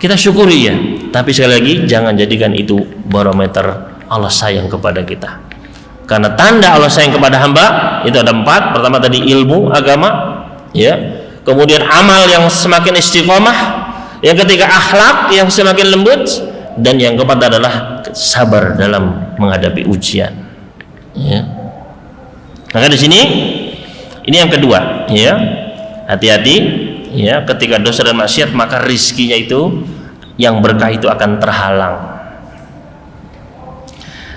kita syukuri, ya. Tapi sekali lagi jangan jadikan itu barometer Allah sayang kepada kita. Karena tanda Allah sayang kepada hamba itu ada 4. Pertama tadi ilmu agama, ya. Kemudian amal yang semakin istiqomah, yang ketiga akhlak yang semakin lembut, dan yang keempat adalah sabar dalam menghadapi ujian, ya. Maka di sini ini yang kedua, ya, hati-hati, ya, ketika dosa dan maksiat maka rizkinya itu yang berkah itu akan terhalang.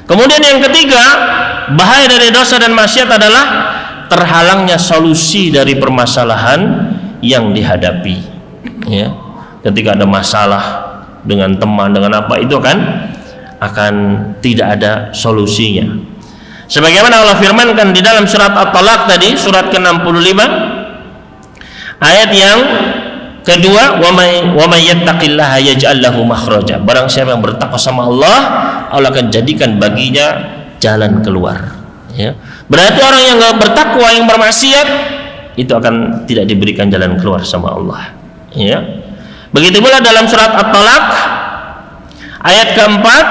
Kemudian yang ketiga, bahaya dari dosa dan maksiat adalah terhalangnya solusi dari permasalahan yang dihadapi, ya. Ketika ada masalah dengan teman, dengan apa, itu akan tidak ada solusinya. Sebagaimana Allah firmankan di dalam surat At-Talaq tadi, surat ke-65 ayat yang kedua, wa may yattaqillaha yaj'al lahu makhraja, barang siapa yang bertakwa sama Allah, Allah akan jadikan baginya jalan keluar, ya. Berarti orang yang enggak bertakwa, yang bermaksiat, itu akan tidak diberikan jalan keluar sama Allah, ya. Begitu pula dalam surat At-Talaq ayat keempat,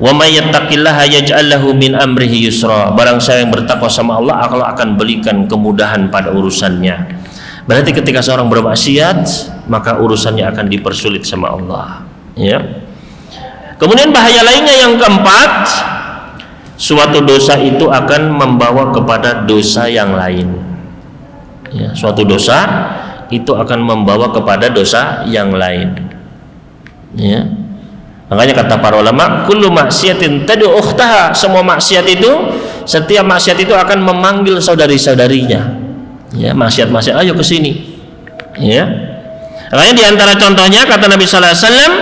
wa may yattaqillaha yaj'al lahu min amrihi yusra, barang siapa yang bertakwa sama Allah, Allah akan berikan kemudahan pada urusannya. Berarti ketika seorang bermaksiat, maka urusannya akan dipersulit sama Allah, ya. Kemudian bahaya lainnya yang keempat, suatu dosa itu akan membawa kepada dosa yang lain, ya. Suatu dosa itu akan membawa kepada dosa yang lain, ya. Makanya kata para ulama, kullu maksiatin tad'u ukhtaha, semua maksiat itu, setiap maksiat itu akan memanggil saudari-saudarinya, ya. Maksiat-maksiat, ayo ke sini, ya. Makanya di antara contohnya kata Nabi sallallahu alaihi wasallam,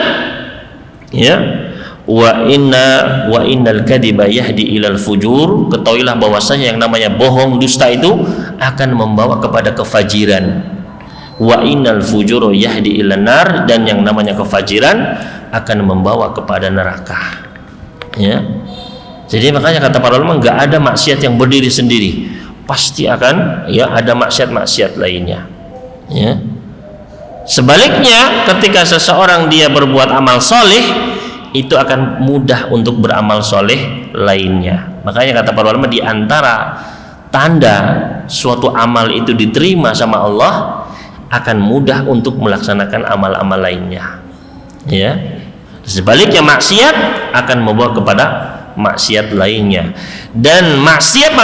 ya, wa innal kadhiba yahdi ilal fujur, ketahuilah bahwasanya yang namanya bohong, dusta itu akan membawa kepada kefajiran. Wa innal fujura yahdi ilan nar, dan yang namanya kefajiran akan membawa kepada neraka. Ya. Jadi makanya kata para ulama, enggak ada maksiat yang berdiri sendiri, pasti akan ya ada maksiat-maksiat lainnya. Ya. Sebaliknya, ketika seseorang dia berbuat amal soleh, itu akan mudah untuk beramal soleh lainnya. Makanya kata para ulama, di antara tanda suatu amal itu diterima sama Allah, akan mudah untuk melaksanakan amal-amal lainnya. Ya. Sebaliknya, maksiat akan membawa kepada maksiat lainnya, dan maksiat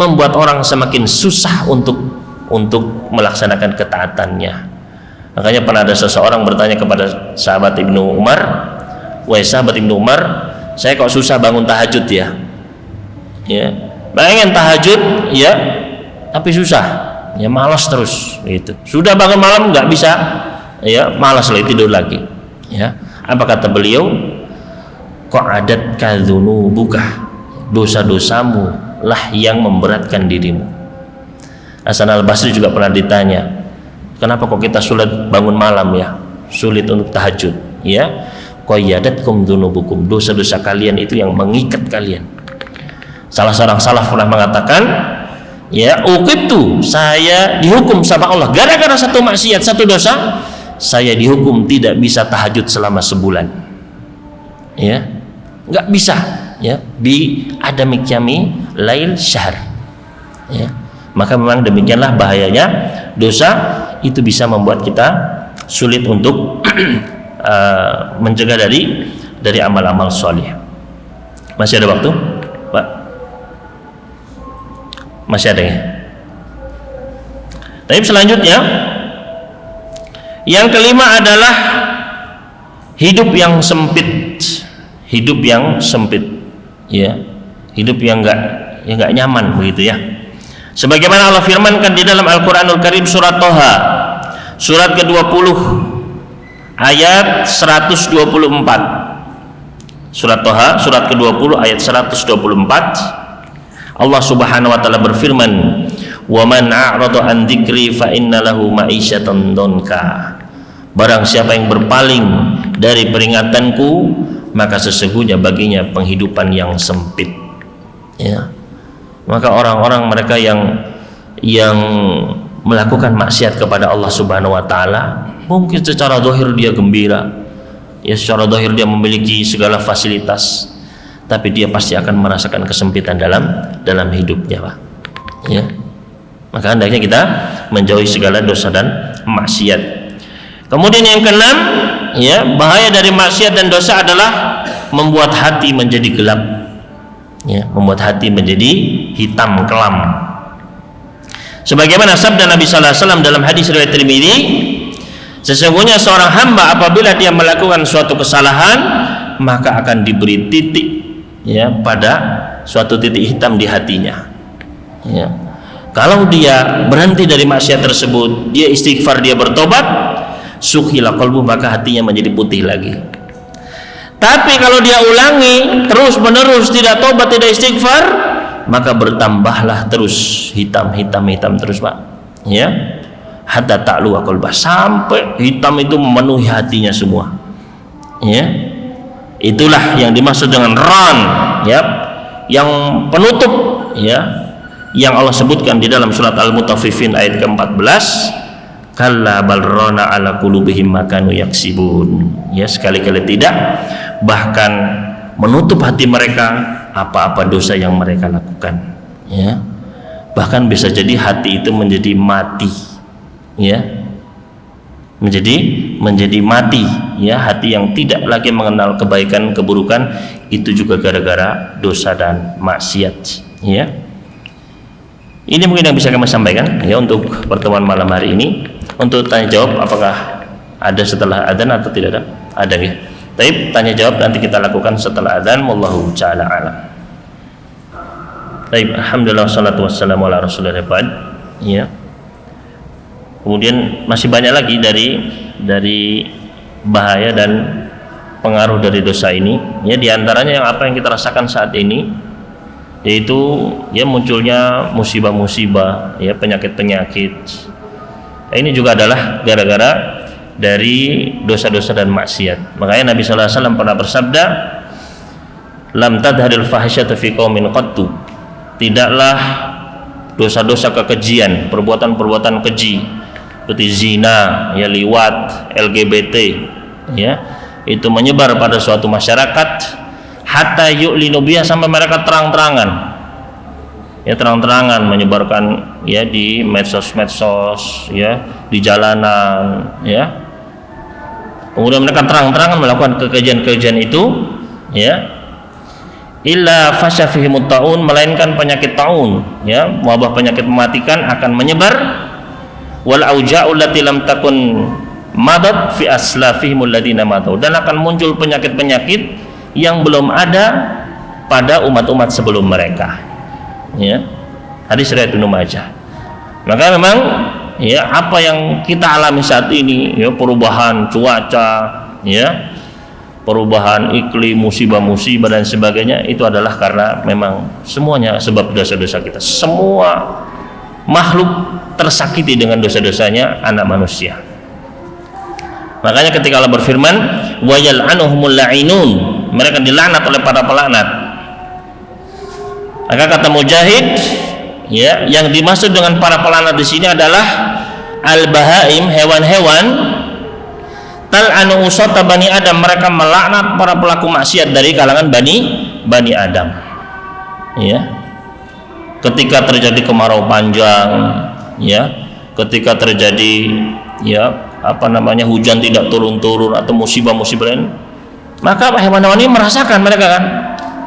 membuat orang semakin susah untuk melaksanakan ketaatannya. Makanya pernah ada seseorang bertanya kepada sahabat Ibnu Umar, "Wahai sahabat Ibnu Umar, saya kok susah bangun tahajud ya? Ya, pengen tahajud ya, tapi susah, ya malas terus gitu. Sudah bangun malam nggak bisa, ya malas lagi, tidur lagi." Ya, apa kata beliau? Qa'adat kadzunubuka, dosa-dosamu lah yang memberatkan dirimu. Hasan al-Basri juga pernah ditanya, kenapa kok kita sulit bangun malam ya, sulit untuk tahajud? Ya, qayadatkum dzunubukum, dosa-dosa kalian itu yang mengikat kalian. Salah seorang salaf pernah mengatakan, ya uqibtu, saya dihukum sama Allah gara-gara satu maksiat, satu dosa, saya dihukum tidak bisa tahajud selama sebulan. Ya, nggak bisa, ya, bi adami qiyami lail syahr. Ya, maka memang demikianlah bahayanya dosa, itu bisa membuat kita sulit untuk mencegah dari amal-amal soleh. Masih ada waktu, Pak? Masih ada ya? Tapi selanjutnya, yang kelima adalah hidup yang sempit. Hidup yang sempit, ya, hidup yang enggak nyaman begitu ya. Sebagaimana Allah firmankan di dalam Al-Qur'anul Karim surat Thaha, surat ke-20 ayat 124. Surat Thaha surat ke-20 ayat 124. Allah Subhanahu wa taala berfirman, "Wa man a'rada an dzikri fa inna lahu ma'isyatan donka." Barang siapa yang berpaling dari peringatanku, maka sesungguhnya baginya penghidupan yang sempit. Ya. Maka orang-orang mereka yang melakukan maksiat kepada Allah Subhanahu wa taala, mungkin secara zahir dia gembira, ya secara zahir dia memiliki segala fasilitas, tapi dia pasti akan merasakan kesempitan dalam hidupnya, Pak. Ya. Maka hendaknya kita menjauhi segala dosa dan maksiat. Kemudian yang keenam, ya, bahaya dari maksiat dan dosa adalah membuat hati menjadi gelap, ya, membuat hati menjadi hitam kelam. Sebagaimana sabda Nabi sallallahu alaihi wasallam dalam hadis riwayat Tirmidzi, sesungguhnya seorang hamba apabila dia melakukan suatu kesalahan, maka akan diberi titik, ya, pada suatu titik hitam di hatinya. Ya. Kalau dia berhenti dari maksiat tersebut, dia istighfar, dia bertobat, sukhila qalbu, maka hatinya menjadi putih lagi. Tapi kalau dia ulangi terus menerus, tidak tobat, tidak istighfar, maka bertambahlah terus hitam terus, Pak. Ya, hatta ta'lu qalbah, sampai hitam itu memenuhi hatinya semua. Ya, itulah yang dimaksud dengan ran, ya, yang penutup, ya, yang Allah sebutkan di dalam surat Al-Mutaffifin ayat ke-14. Kalla bal rana ala qulubihim ma kanu yaksibun. Ya, sekali-kali tidak, bahkan menutup hati mereka apa-apa dosa yang mereka lakukan. Ya, bahkan bisa jadi hati itu menjadi mati. Ya, menjadi mati. Ya, hati yang tidak lagi mengenal kebaikan, keburukan, itu juga gara-gara dosa dan maksiat. Ya, ini mungkin yang bisa kami sampaikan, ya, untuk pertemuan malam hari ini. Untuk tanya jawab, apakah ada setelah adzan atau tidak ada? Ada, ya. Tapi tanya jawab nanti kita lakukan setelah adzan. Wallahu ta'ala a'lam. Baik, alhamdulillah wassalatu wassalamu ala rasulillah. Ya. Kemudian masih banyak lagi dari bahaya dan pengaruh dari dosa ini, ya diantaranya yang apa yang kita rasakan saat ini, yaitu ya munculnya musibah-musibah, ya penyakit-penyakit. Ini juga adalah gara-gara dari dosa-dosa dan maksiat. Makanya Nabi sallallahu alaihi wasallam pernah bersabda, lam tadharil fahisyatu fi qaumin qattu. Tidaklah dosa-dosa kekejian, perbuatan-perbuatan keji seperti zina, ya liwat, LGBT, ya itu menyebar pada suatu masyarakat hatta yu'linu biha, sampai mereka terang-terangan, ya terang-terangan menyebarkan ya di medsos-medsos, ya di jalanan, ya kemudian mereka terang-terangan melakukan kekejian-kekejian itu, ya illa fasyafihimut taun, melainkan penyakit taun, ya wabah penyakit mematikan akan menyebar, wal auja'u allati lam takun madat fi aslafihimul ladina madu, dan akan muncul penyakit-penyakit yang belum ada pada umat-umat sebelum mereka, ya hadis riwayat Ibnu Majah. Maka memang ya apa yang kita alami saat ini, ya perubahan cuaca, ya perubahan iklim, musibah-musibah dan sebagainya, itu adalah karena memang semuanya sebab dosa-dosa kita. Semua makhluk tersakiti dengan dosa-dosanya anak manusia. Makanya ketika Allah berfirman wa yal'anuhumul la'inun, mereka dilaknat oleh para pelaknat. Maka kata Mujahid, ya yang dimaksud dengan para pelaknat di sini adalah al-bahaim, hewan-hewan, tal'anu usata bani Adam, mereka melaknat para pelaku maksiat dari kalangan bani Adam. Ya. Ketika terjadi kemarau panjang, ya, ketika terjadi ya hujan tidak turun-turun atau musibah-musibah lain, maka hewan-hewan ini merasakan, mereka kan,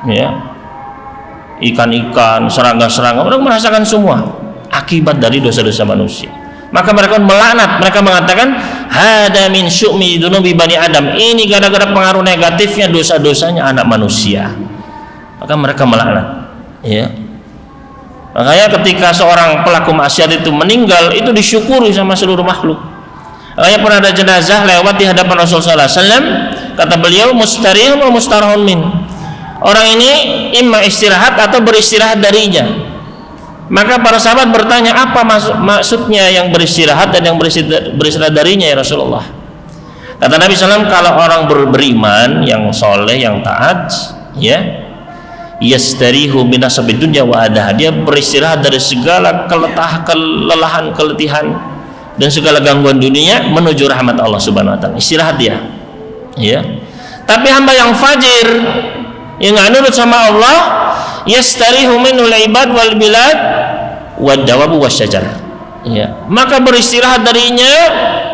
ya, ikan-ikan, serangga-serangga, mereka merasakan semua akibat dari dosa-dosa manusia. Maka mereka melaknat, mereka mengatakan hada min syu'mi dunubi bani Adam, ini gara-gara pengaruh negatifnya dosa-dosanya anak manusia. Maka mereka melaknat, ya. Makanya ketika seorang pelaku maksiat itu meninggal, itu disyukuri sama seluruh makhluk. Makanya pernah ada jenazah lewat di hadapan Rasulullah SAW, kata beliau mustarihun wa mustarahun min, orang ini imma istirahat atau beristirahat darinya. Maka para sahabat bertanya, apa maksudnya yang beristirahat dan yang beristirahat darinya ya Rasulullah? Kata Nabi SAW, kalau orang beriman yang soleh, yang taat, ya yastarihu minasabid dunya wa adaha, dia beristirahat dari segala kelelahan, keletihan dan segala gangguan dunia menuju rahmat Allah Subhanahu wa taala. Istirahat dia, ya. Tapi hamba yang fajir, yang enggak nurut sama Allah, yastarihu minul ibad wal bilad wad dawabu wasyajar, ya. Maka beristirahat darinya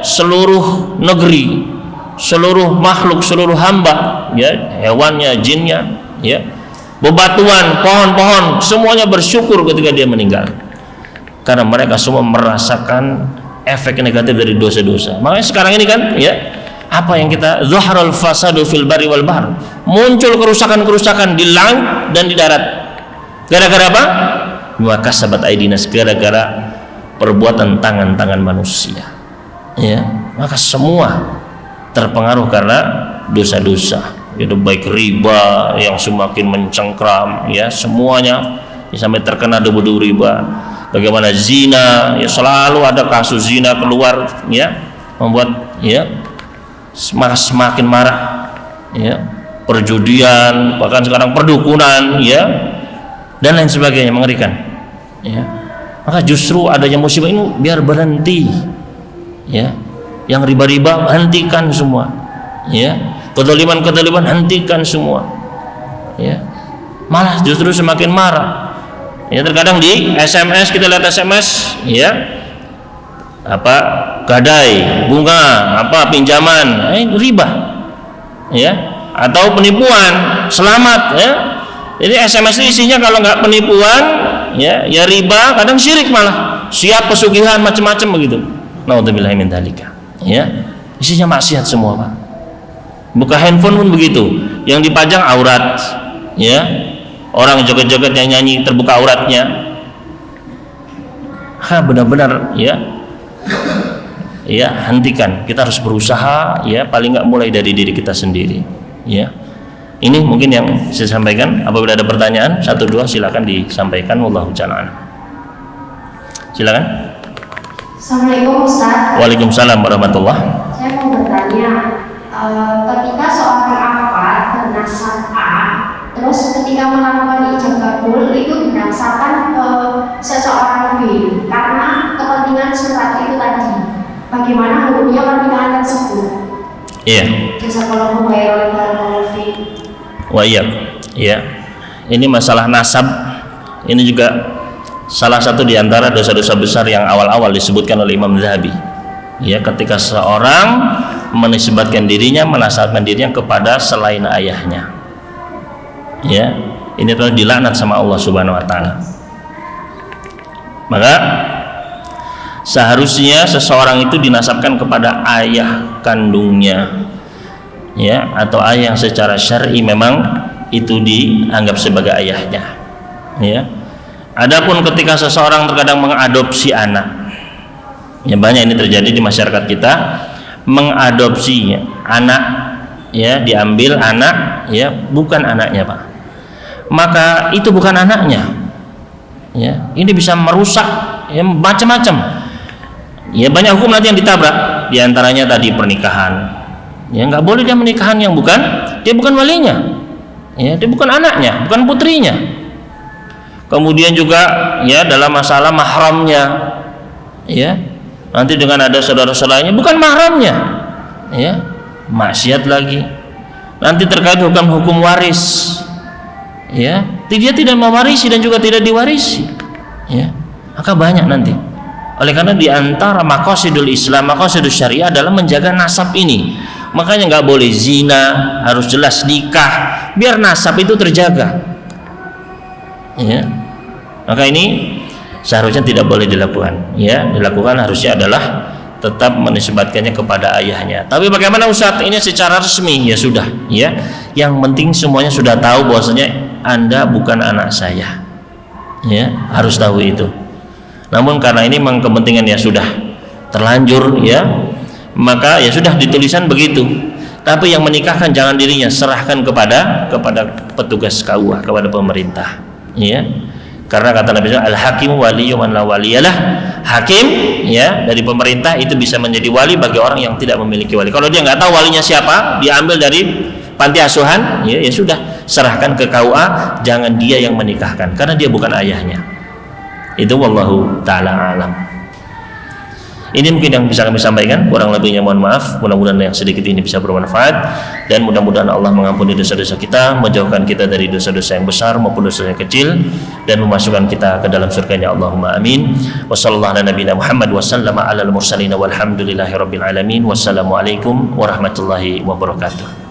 seluruh negeri, seluruh makhluk, seluruh hamba, ya, hewannya, jinnya, ya, bebatuan, pohon-pohon, semuanya bersyukur ketika dia meninggal, karena mereka semua merasakan efek negatif dari dosa-dosa. Makanya sekarang ini kan, ya, apa yang kita zaharul fasadu fil barri wal bahr, muncul kerusakan-kerusakan di langit dan di darat. Gara-gara apa? Maka sahabat aidinas, gara-gara perbuatan tangan-tangan manusia, ya. Maka semua terpengaruh karena dosa-dosa. Itu baik riba yang semakin mencengkram, ya, semuanya ya, sampai terkena debu-debu riba. Bagaimana zina, ya selalu ada kasus zina keluar, ya, membuat ya semakin marah, ya, perjudian, bahkan sekarang perdukunan, ya, dan lain sebagainya, mengerikan, ya. Maka justru adanya musibah ini biar berhenti, ya, yang riba-riba hentikan semua, ya, kedoliman hentikan semua, ya. Malah justru semakin marah, ya. Terkadang di SMS kita lihat SMS, ya, apa gadai, bunga, apa pinjaman, riba, ya, atau penipuan, selamat, ya. Jadi SMS itu isinya kalau nggak penipuan, ya riba, kadang syirik, malah siap pesugihan macam-macam begitu. Naudzubillahi min dzalika, ya, isinya maksiat semua, Pak. Buka handphone pun begitu, yang dipajang aurat, ya, orang joget-joget yang nyanyi terbuka auratnya. Benar-benar, ya, hentikan. Kita harus berusaha, ya, paling nggak mulai dari diri kita sendiri, Ya, ini mungkin yang saya sampaikan. Apabila ada pertanyaan satu dua silakan disampaikan. Wallahu ta'ala. Silakan. Assalamualaikum Ustaz. Waalaikumsalam warahmatullah. Saya mau bertanya, ketika seorang akhwat bernasab A, terus ketika melakukan ijab kabul itu berdasarkan seseorang B karena kepentingan surat itu tadi, bagaimana hukumnya pernikahan tersebut? Iya. Jazakallahu khairan barakallahu fiik. Wa iya. Ya. Ini masalah nasab. Ini juga salah satu di antara dosa-dosa besar yang awal-awal disebutkan oleh Imam Zahabi. Ya, ketika seorang menisbatkan dirinya, menasabkan dirinya kepada selain ayahnya. Ya, ini telah dilaknat sama Allah Subhanahu wa taala. Maka seharusnya seseorang itu dinasabkan kepada ayah kandungnya, ya, atau ayah yang secara syar'i memang itu dianggap sebagai ayahnya. Ya. Adapun ketika seseorang terkadang mengadopsi anak, ya banyak ini terjadi di masyarakat kita, mengadopsi anak, ya, diambil anak, ya, bukan anaknya Pak, maka itu bukan anaknya, ya, ini bisa merusak, ya, macam-macam, ya, banyak hukum nanti yang ditabrak, diantaranya tadi pernikahan, ya, nggak boleh dia menikahan yang bukan, dia bukan walinya, ya, dia bukan anaknya, bukan putrinya. Kemudian juga, ya, dalam masalah mahramnya, ya, nanti dengan ada saudara-saudaranya bukan mahramnya, ya, maksiat lagi. Nanti terkait hukum waris, ya, dia tidak mewarisi dan juga tidak diwarisi, ya, maka banyak nanti. Oleh karena di antara maqasidul Islam, maqasidul syariah adalah menjaga nasab ini. Makanya nggak boleh zina, harus jelas nikah, biar nasab itu terjaga, ya. Maka ini seharusnya tidak boleh dilakukan, ya. Dilakukan harusnya adalah tetap menisbatkannya kepada ayahnya. Tapi bagaimana Ustaz, ini secara resmi, ya sudah, ya, yang penting semuanya sudah tahu bahwasanya Anda bukan anak saya, ya, harus tahu itu. Namun karena ini memang kepentingan, ya sudah terlanjur, ya, maka ya sudah ditulisan begitu. Tapi yang menikahkan jangan dirinya, serahkan kepada petugas KUA, kepada pemerintah, ya. Karena kata Nabi SAW, al-hakimu waliyyu man la waliyalah. Hakim, ya, dari pemerintah itu bisa menjadi wali bagi orang yang tidak memiliki wali. Kalau dia nggak tahu walinya siapa, diambil dari panti asuhan, ya, ya sudah, serahkan ke KUA, jangan dia yang menikahkan karena dia bukan ayahnya. Itu wallahu ta'ala alam. Ini mungkin yang bisa kami sampaikan, kurang lebihnya mohon maaf. Mudah-mudahan yang sedikit ini bisa bermanfaat, dan mudah-mudahan Allah mengampuni dosa-dosa kita, menjauhkan kita dari dosa-dosa yang besar maupun dosa yang kecil, dan memasukkan kita ke dalam surganya. Allahumma amin. Wassallallahu ala nabiyina Muhammad wasallama ala al-mursalin walhamdulillahi rabbil alamin. Wassalamualaikum warahmatullahi wabarakatuh.